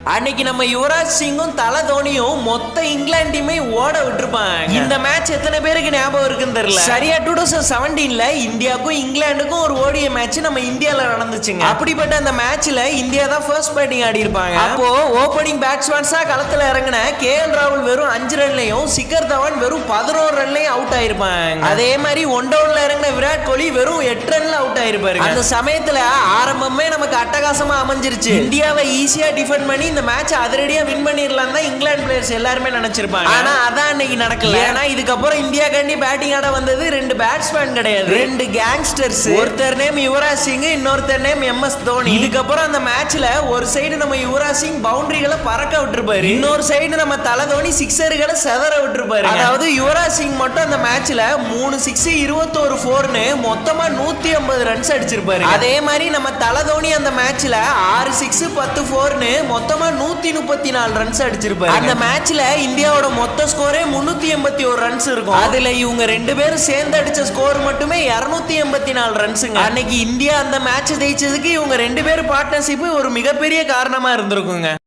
அன்னைக்கு நம்ம யுவராஜ் சிங்கும் தலை தோனியும் மொத்த இங்கிலாந்து டீமை ஓட விட்டுருப்பாங்க. இந்த மேட்ச் எத்தனை பேருக்கு ஞாபகம் இருக்குன்னு தெரியல. சரியா 2017ல இந்தியாவுக்கும் இங்கிலாந்துக்கும் ஒரு ஓடிய மேட்ச் நம்ம இந்தியால நடந்துச்சுங்க. அப்படிப்பட்ட அந்த மேட்ச்ல இந்தியா தான் ஃபர்ஸ்ட் பேட்டிங் ஆடி இருப்பாங்க. அப்போ ஓபனிங் பேட்ஸ்மேன்ஸா களத்துல இறங்கின KL ராகுல் வெறும் 5 ரன்லயும் சிக்கர் தவான் வெறும் 11 ரன்லயும் அவுட் ஆயிருப்பாங்க. அதே மாதிரி ஒன் டவுன்ல இறங்கின விராட் கோலி வெறும் 8 ரன்ல அவுட் ஆயிருப்பாரு. அந்த சமயத்துல ஆரம்பமே நமக்கு அட்டகாசமா அமைஞ்சிருச்சு. இந்தியாவை ஈஸியா டிஃபெண்ட் பண்ணி இந்த மேட்ச் அதிரடியா வின் பண்ணிரலாம் தான் இங்கிலாந்து பிளேயர்ஸ் எல்லாரும் நினைச்சிருப்பாங்க. ஆனா அதான் அன்னைக்கு நடக்கல. ஏன்னா இதுக்கப்புறம் இந்தியா கண்டி பேட்டிங் ஆட வந்தது 2 பேட்ஸ்மேன் கிடையாது, 2 கேங்ஸ்டர்ஸ். ஒருத்தர் நேம் யுவராஜ் சிங், இன்னொருத்தர் நேம் MS தோனி. இதுக்கப்புறம் அந்த மேட்ச்ல ஒரு சைடு நம்ம யுவராஜ் சிங் பவுண்டரிகளை பறக்க விட்டுருப்பாரு, இன்னொரு சைடு நம்ம தலை தோனி சிக்ஸர்களை செதற விட்டுருப்பாரு. அதாவது யுவராஜ் சிங் மட்டும் அந்த மேட்ச்ல 3 6 21 4ன்னு மொத்தமா 150 ரன்ஸ் அடிச்சிருப்பாரு. அதே மாதிரி நம்ம தலை தோனி அந்த மேட்ச்ல 6 6 10 4ன்னு மொத்தமா 134 ரன்ஸ் அடிச்சிருப்பாரு. அந்த மேட்ச்ல இந்தியாவோட மொத்த ஸ்கோரே 381 ரன்ஸ் இருக்கும். அதுல இவங்க 2 பேரும் சேர்ந்து அடிச்ச ஸ்கோர் மட்டுமே 284 ரன்ஸ்ங்க. அன்னைக்கு இந்தியா அந்த மேட்ச் ஜெயிச்சதுக்கு இவங்க 2 பேரும் பார்ட்னர்ஷிப் ஒரு மிகப்பெரிய காரணமா இருந்திருக்குங்க.